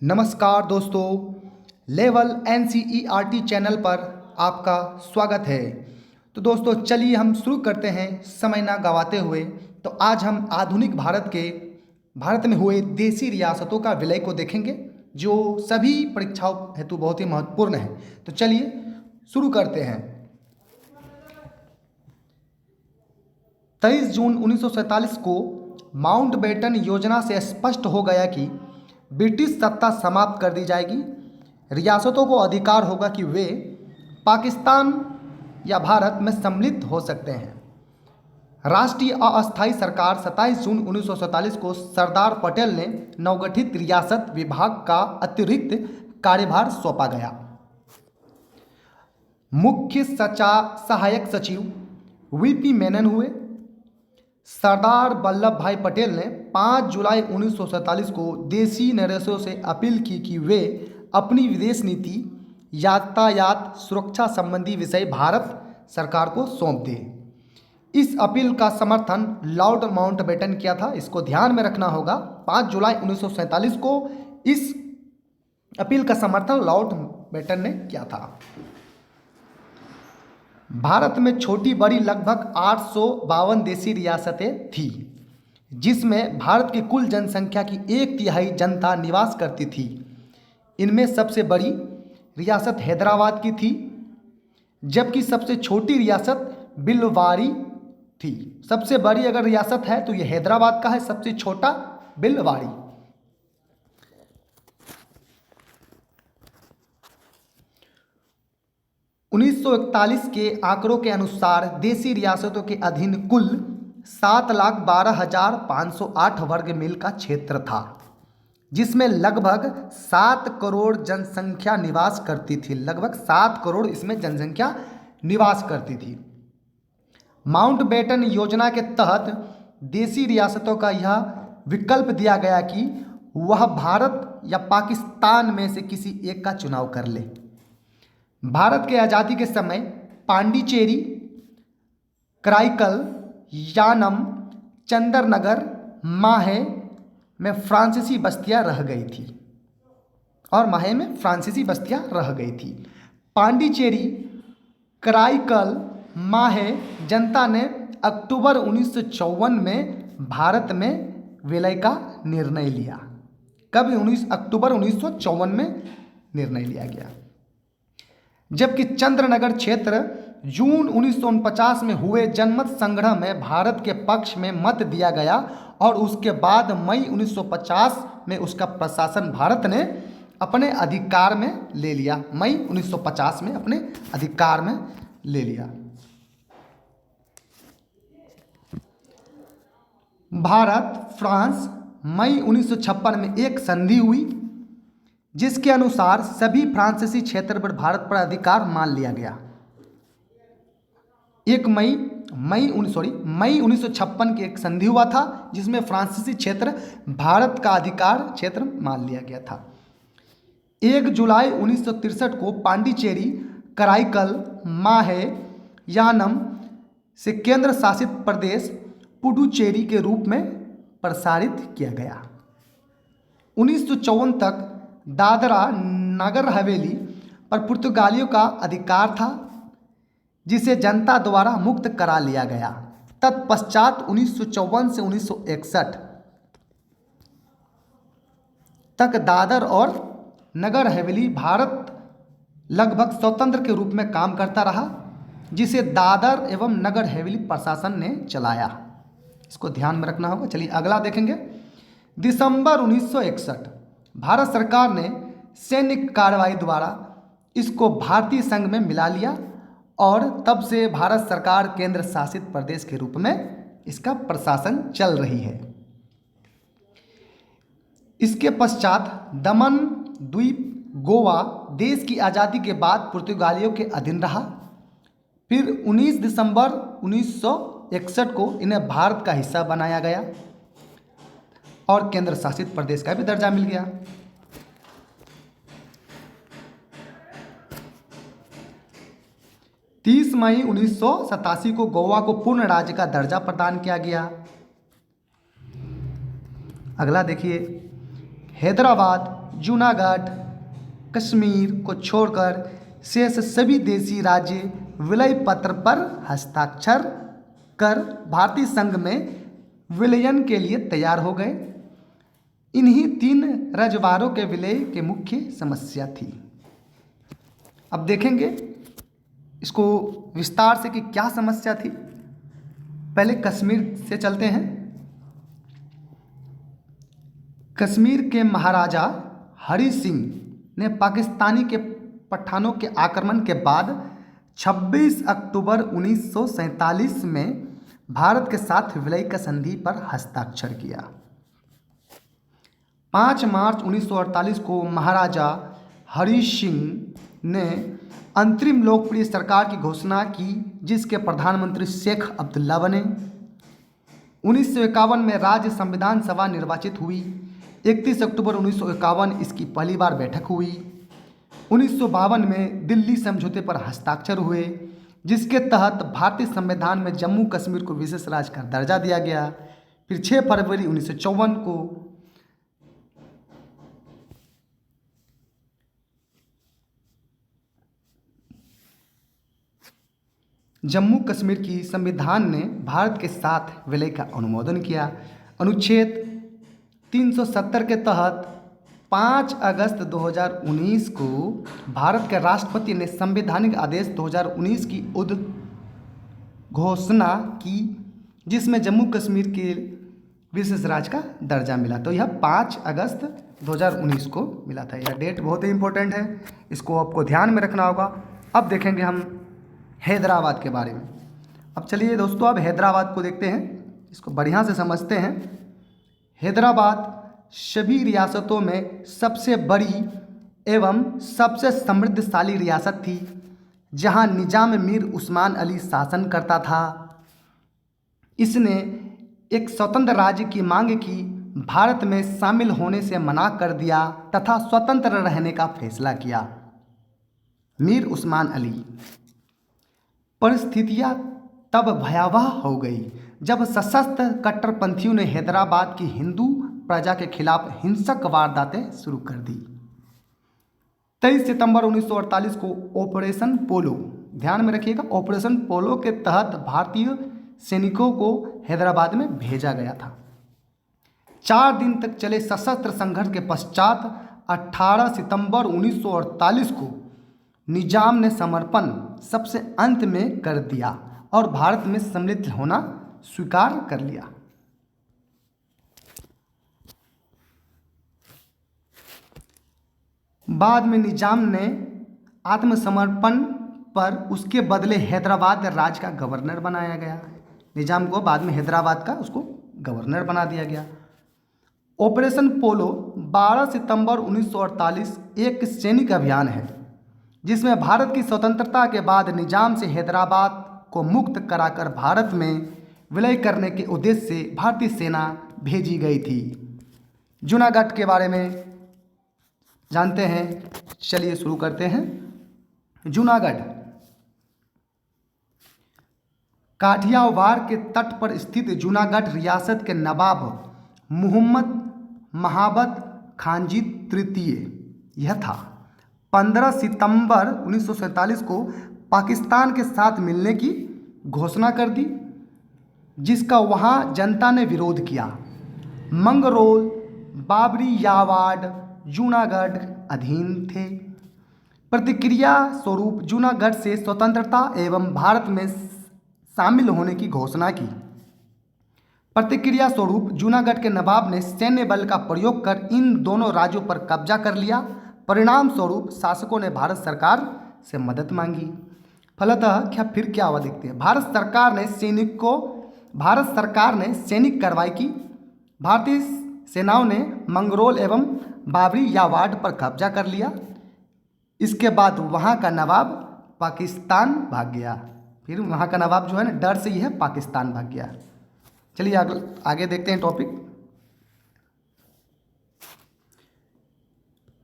नमस्कार दोस्तों, level NCERT channel पर आपका स्वागत है। तो दोस्तों चलिए हम शुरू करते हैं समय ना गवाते हुए। तो आज हम आधुनिक भारत में हुए देसी रियासतों का विलय को देखेंगे, जो सभी परीक्षाओं हेतु बहुत ही महत्वपूर्ण है। तो चलिए शुरू करते हैं। 23 जून 1947 को माउंटबेटन योजना से स्पष्ट हो गया कि ब्रिटिश सत्ता समाप्त कर दी जाएगी। रियासतों को अधिकार होगा कि वे पाकिस्तान या भारत में सम्मिलित हो सकते हैं। राष्ट्रीय अस्थायी सरकार 27 जून 1947 को सरदार पटेल ने नवगठित रियासत विभाग का अतिरिक्त कार्यभार सौंपा गया। मुख्य सहायक सचिव VP मेनन हुए। सरदार वल्लभ भाई पटेल ने 5 जुलाई 1947 को देशी नरेशों से अपील की कि वे अपनी विदेश नीति, यातायात सुरक्षा संबंधी विषय भारत सरकार को सौंप दें। इस अपील का समर्थन लॉर्ड माउंटबेटन किया था। इसको ध्यान में रखना होगा। 5 जुलाई 1947 को इस अपील का समर्थन लॉर्ड माउंटबेटन ने किया था। भारत में छोटी बड़ी लगभग 852 देशी रियासतें थी, जिसमें भारत की कुल जनसंख्या की 1/3 जनता निवास करती थी। इनमें सबसे बड़ी रियासत हैदराबाद की थी, जबकि सबसे छोटी रियासत बिलवाड़ी थी। सबसे बड़ी अगर रियासत है तो ये हैदराबाद का है, सबसे छोटा बिलवाड़ी। उन्नीस के आंकड़ों के अनुसार देशी रियासतों के अधीन कुल 7,12,508 वर्ग मील का क्षेत्र था, जिसमें लगभग 7 करोड़ जनसंख्या निवास करती थी। लगभग 7 करोड़ इसमें जनसंख्या निवास करती थी। माउंटबेटन योजना के तहत देशी रियासतों का यह विकल्प दिया गया कि वह भारत या पाकिस्तान में से किसी एक का चुनाव कर ले। भारत के आज़ादी के समय पांडिचेरी, कराईकल, यानम, चंदरनगर, माहे में फ्रांसीसी बस्तियां रह गई थी पांडिचेरी, कराईकल, माहे जनता ने अक्टूबर 1954 में भारत में विलय का निर्णय लिया। कब? 19 अक्टूबर 1954 में निर्णय लिया गया। जबकि चंद्रनगर क्षेत्र जून 1949 में हुए जनमत संग्रह में भारत के पक्ष में मत दिया गया और उसके बाद मई 1950 में उसका प्रशासन भारत ने अपने अधिकार में ले लिया। मई 1950 में अपने अधिकार में ले लिया। भारत फ्रांस मई 1956 में एक संधि हुई, जिसके अनुसार सभी फ्रांसीसी क्षेत्र पर भारत पर अधिकार मान लिया गया। मई 1956 की एक संधि हुआ था, जिसमें फ्रांसीसी क्षेत्र भारत का अधिकार क्षेत्र मान लिया गया था। 1 जुलाई 1963 को पांडिचेरी, कराईकल, माहे, यानम से केंद्र शासित प्रदेश पुडुचेरी के रूप में प्रसारित किया गया। 1954 तक दादरा नगर हवेली पर पुर्तगालियों का अधिकार था, जिसे जनता द्वारा मुक्त करा लिया गया। तत्पश्चात 1954 से 1961 तक दादर और नगर हवेली भारत लगभग स्वतंत्र के रूप में काम करता रहा, जिसे दादर एवं नगर हवेली प्रशासन ने चलाया। इसको ध्यान में रखना होगा। चलिए अगला देखेंगे। दिसंबर 1961 भारत सरकार ने सैन्य कार्रवाई द्वारा इसको भारतीय संघ में मिला लिया और तब से भारत सरकार केंद्र शासित प्रदेश के रूप में इसका प्रशासन चल रही है। इसके पश्चात दमन द्वीप, गोवा देश की आज़ादी के बाद पुर्तगालियों के अधीन रहा। फिर 19 दिसंबर 1961 को इन्हें भारत का हिस्सा बनाया गया और केंद्र शासित प्रदेश का भी दर्जा मिल गया। 30 मई 1987 को गोवा को पूर्ण राज्य का दर्जा प्रदान किया गया। अगला देखिए, हैदराबाद जूनागढ़, कश्मीर को छोड़कर शेष सभी देशी राज्य विलय पत्र पर हस्ताक्षर कर भारतीय संघ में विलयन के लिए तैयार हो गए। इन्हीं 3 रजवाड़ों के विलय की मुख्य समस्या थी। अब देखेंगे इसको विस्तार से कि क्या समस्या थी। पहले कश्मीर से चलते हैं। कश्मीर के महाराजा हरि सिंह ने पाकिस्तानी के पठानों के आक्रमण के बाद 26 अक्टूबर 1947 में भारत के साथ विलय की संधि पर हस्ताक्षर किया। 5 मार्च 1948 को महाराजा हरि सिंह ने अंतरिम लोकप्रिय सरकार की घोषणा की, जिसके प्रधानमंत्री शेख अब्दुल्ला बने। 1951 में राज्य संविधान सभा निर्वाचित हुई। 31 अक्टूबर 1951 इसकी पहली बार बैठक हुई। 1952 में दिल्ली समझौते पर हस्ताक्षर हुए, जिसके तहत भारतीय संविधान में जम्मू कश्मीर को विशेष राज्य का दर्जा दिया गया। फिर 6 फरवरी 1954 को जम्मू कश्मीर की संविधान ने भारत के साथ विलय का अनुमोदन किया। अनुच्छेद 370 के तहत 5 अगस्त 2019 को भारत के राष्ट्रपति ने संवैधानिक आदेश 2019 की घोषणा की, जिसमें जम्मू कश्मीर के विशेष राज्य का दर्जा मिला। तो यह 5 अगस्त 2019 को मिला था। यह डेट बहुत ही इंपॉर्टेंट है, इसको आपको ध्यान में रखना होगा। अब देखेंगे हम हैदराबाद के बारे में। अब चलिए दोस्तों, अब हैदराबाद को देखते हैं, इसको बढ़िया से समझते हैं। हैदराबाद सभी रियासतों में सबसे बड़ी एवं सबसे समृद्धशाली रियासत थी, जहां निजाम मीर उस्मान अली शासन करता था। इसने एक स्वतंत्र राज्य की मांग की, भारत में शामिल होने से मना कर दिया तथा स्वतंत्र रहने का फैसला किया। मीर उस्मान अली। परिस्थितियां तब भयावह हो गई जब सशस्त्र कट्टरपंथियों ने हैदराबाद की हिंदू प्रजा के खिलाफ हिंसक वारदातें शुरू कर दी। 23 सितंबर 1948 को ऑपरेशन पोलो, ध्यान में रखिएगा, ऑपरेशन पोलो के तहत भारतीय सैनिकों को हैदराबाद में भेजा गया था। 4 दिन तक चले सशस्त्र संघर्ष के पश्चात 18 सितंबर 1948 को निजाम ने समर्पण सबसे अंत में कर दिया और भारत में सम्मिलित होना स्वीकार कर लिया। बाद में निजाम ने आत्मसमर्पण पर उसके बदले हैदराबाद राज्य का गवर्नर बनाया गया। निजाम को बाद में हैदराबाद का उसको गवर्नर बना दिया गया। ऑपरेशन पोलो 12 सितंबर 1948 एक सैनिक अभियान है, जिसमें भारत की स्वतंत्रता के बाद निजाम से हैदराबाद को मुक्त कराकर भारत में विलय करने के उद्देश्य से भारतीय सेना भेजी गई थी। जूनागढ़ के बारे में जानते हैं, चलिए शुरू करते हैं। जूनागढ़ काठियावाड़ के तट पर स्थित जूनागढ़ रियासत के नवाब मोहम्मद महाबत खानजी तृतीय यह था। 15 सितंबर 1947 को पाकिस्तान के साथ मिलने की घोषणा कर दी, जिसका वहां जनता ने विरोध किया। मंगरोल, बाबरी यावाड़ जूनागढ़ अधीन थे। प्रतिक्रिया स्वरूप जूनागढ़ से स्वतंत्रता एवं भारत में शामिल होने की घोषणा की। प्रतिक्रिया स्वरूप जूनागढ़ के नवाब ने सैन्य बल का प्रयोग कर इन दोनों राज्यों पर कब्जा कर लिया। परिणाम स्वरूप शासकों ने भारत सरकार से मदद मांगी। फलतः क्या हुआ देखते हैं। भारत सरकार ने सैनिक कार्रवाई की। भारतीय सेनाओं ने मंगरोल एवं बाबरी यावाड़ पर कब्जा कर लिया। इसके बाद वहाँ का नवाब पाकिस्तान भाग गया। फिर वहाँ का नवाब जो है ना, डर से ही है पाकिस्तान भाग गया। चलिए आगे देखते हैं टॉपिक।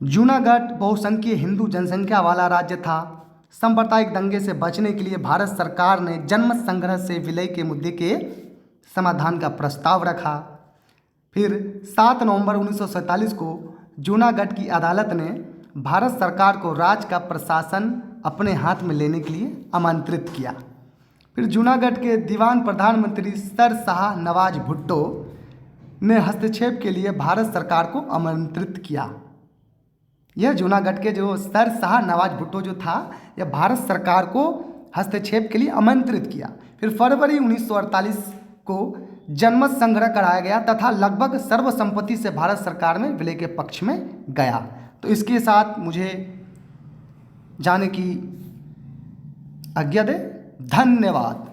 जूनागढ़ बहुसंख्यक हिंदू जनसंख्या वाला राज्य था। सांप्रदायिक दंगे से बचने के लिए भारत सरकार ने जन्म संग्रह से विलय के मुद्दे के समाधान का प्रस्ताव रखा। फिर 7 नवंबर 1947 को जूनागढ़ की अदालत ने भारत सरकार को राज्य का प्रशासन अपने हाथ में लेने के लिए आमंत्रित किया। फिर जूनागढ़ के दीवान प्रधानमंत्री सर शाह नवाज भुट्टो ने हस्तक्षेप के लिए भारत सरकार को आमंत्रित किया। यह जूनागढ़ के जो सर शाह नवाज भुट्टो जो था, यह भारत सरकार को हस्तक्षेप के लिए आमंत्रित किया। फिर फरवरी 1948 को जनमत संग्रह कराया गया तथा लगभग सर्वसम्मति से भारत सरकार में विलय के पक्ष में गया। तो इसके साथ मुझे जाने की आज्ञा दे। धन्यवाद।